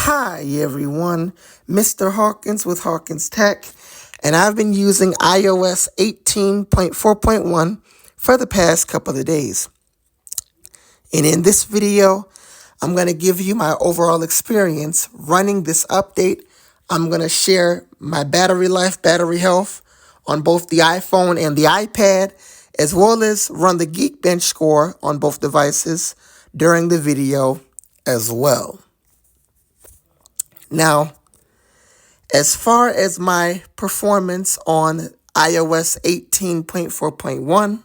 Hi everyone, Mr. Hawkins with Hawkins Tech, and I've been using iOS 18.4.1 for the past couple of days. And in this video, I'm going to give you my overall experience running this update. I'm going to share my battery life, battery health on both the iPhone and the iPad, as well as run the Geekbench score on both devices during the video as well. Now, as far as my performance on iOS 18.4.1,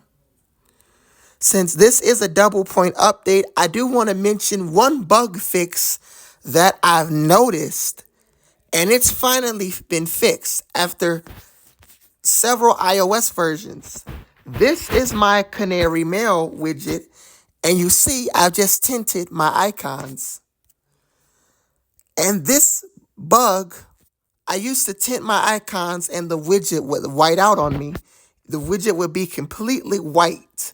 since this is a double point update, I do want to mention one bug fix that I've noticed, and it's finally been fixed after several iOS versions. This is my Canary Mail widget, and you see I've just tinted my icons. And this bug, I used to tint my icons and the widget would white out on me. The widget would be completely white,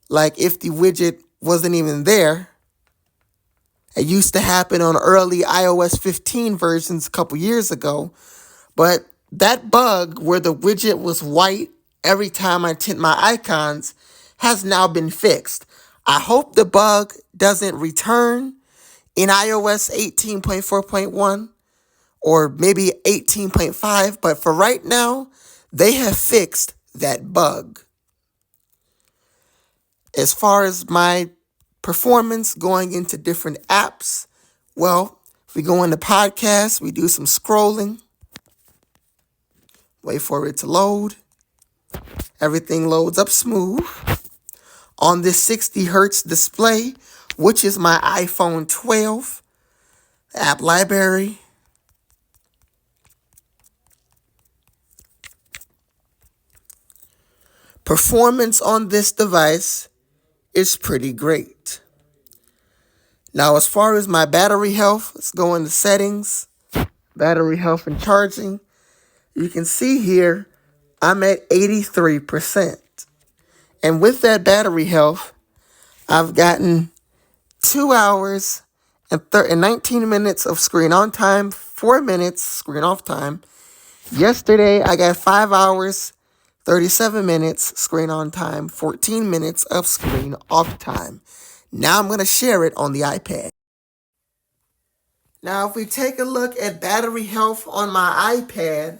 like if the widget wasn't even there. It used to happen on early iOS 15 versions a couple years ago. But that bug where the widget was white every time I tint my icons has now been fixed. I hope the bug doesn't return in iOS 18.4.1 or maybe 18.5, but for right now, they have fixed that bug. As far as my performance going into different apps, well, if we go into podcasts, we do some scrolling, wait for it to load. Everything loads up smooth. On this 60 hertz display, which is my iPhone 12, app library, performance on this device is pretty great. Now, as far as my battery health, let's go into settings, battery health and charging. You can see here, I'm at 83%. And with that battery health, I've gotten 2 hours and 19 minutes of screen on time, 4 minutes screen off time. Yesterday, I got 5 hours, 37 minutes screen on time, 14 minutes of screen off time. Now I'm going to share it on the iPad. Now, if we take a look at battery health on my iPad,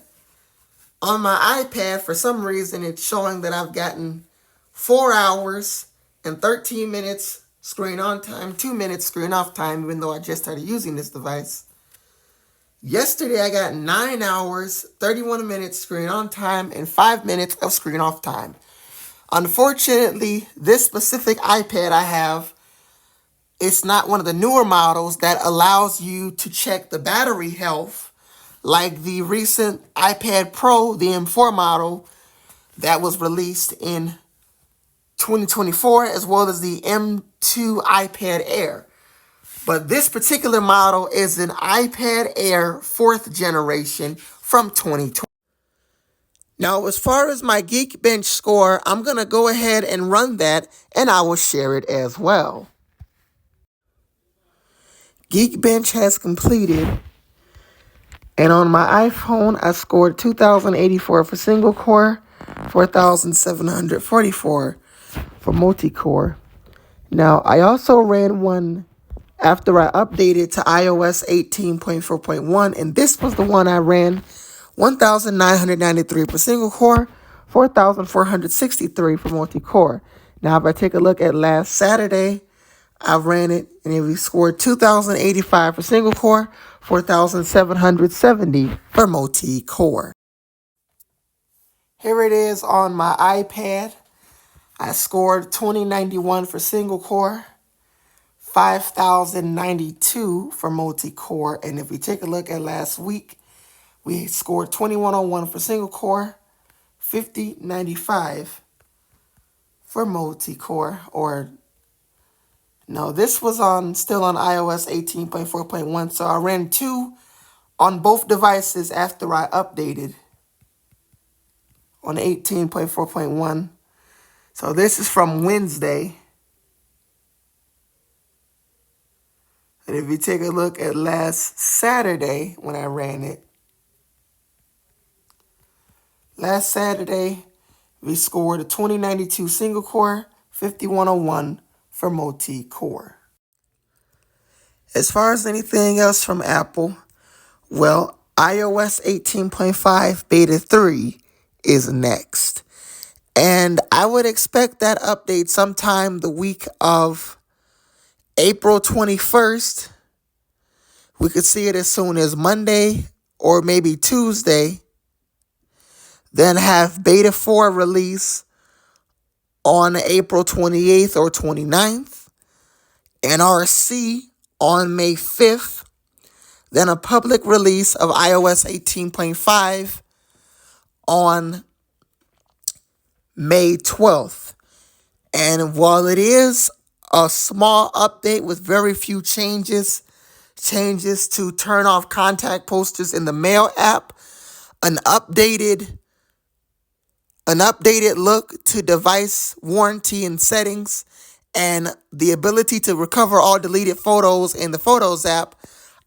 for some reason, it's showing that I've gotten 4 hours and 13 minutes screen on time, 2 minutes screen off time, even though I just started using this device. Yesterday, I got 9 hours, 31 minutes screen on time, and 5 minutes of screen off time. Unfortunately, this specific iPad I have, it's not one of the newer models that allows you to check the battery health like the recent iPad Pro, the M4 model that was released in 2024, as well as the M2 iPad Air. But this particular model is an iPad Air 4th generation from 2020. Now, as far as my Geekbench score, I'm going to go ahead and run that, and I will share it as well. Geekbench has completed, and on my iPhone, I scored 2,084 for single core, 4,744 for multi-core. Now, I also ran one after I updated to iOS 18.4.1, and this was the one I ran 1,993 for single core, 4,463 for multi-core. Now, if I take a look at last Saturday, I ran it, and we scored 2,085 for single core, 4,770 for multi-core. Here it is on my iPad. I scored 2091 for single core, 5,092 for multi-core. And if we take a look at last week, we scored 2101 for single core, 5095 for multi-core. Or no, this was still on iOS 18.4.1. So I ran 2 on both devices after I updated on 18.4.1. So this is from Wednesday. And if you take a look at last Saturday when I ran it, last Saturday we scored a 2092 single core, 5101 for multi-core. As far as anything else from Apple, well, iOS 18.5 Beta 3 is next. And I would expect that update sometime the week of April 21st. We could see it as soon as Monday or maybe Tuesday. Then have Beta 4 release on April 28th or 29th. NRC on May 5th. Then a public release of iOS 18.5 on May 12th. And while it is a small update with very few changes to turn off contact posters in the Mail app, an updated look to device warranty and settings, and the ability to recover all deleted photos in the Photos app,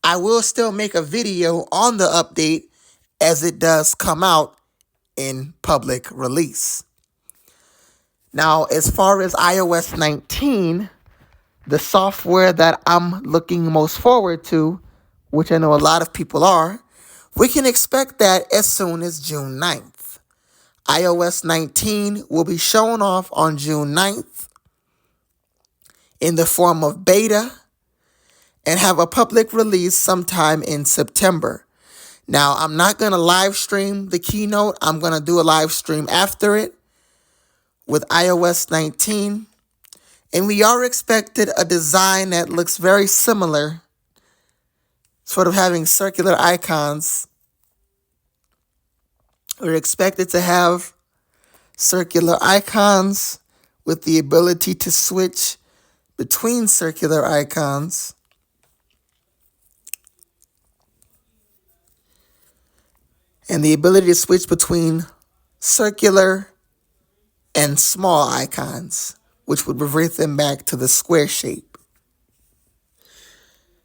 I will still make a video on the update as it does come out in public release. Now, as far as iOS 19, the software that I'm looking most forward to, which I know a lot of people are, we can expect that as soon as June 9th. iOS 19 will be shown off on June 9th in the form of beta and have a public release sometime in September. Now, I'm not going to live stream the keynote. I'm going to do a live stream after it with iOS 19. And we are expected a design that looks very similar, sort of having circular icons. We're expected to have circular icons with the ability to switch between circular icons. And the ability to switch between circular and small icons, which would revert them back to the square shape.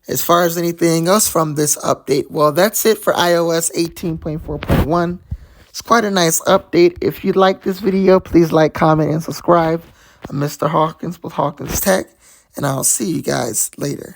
As far as anything else from this update, well, that's it for iOS 18.4.1. It's quite a nice update. If you like this video, please like, comment, and subscribe. I'm Mr. Hawkins with Hawkins Tech, and I'll see you guys later.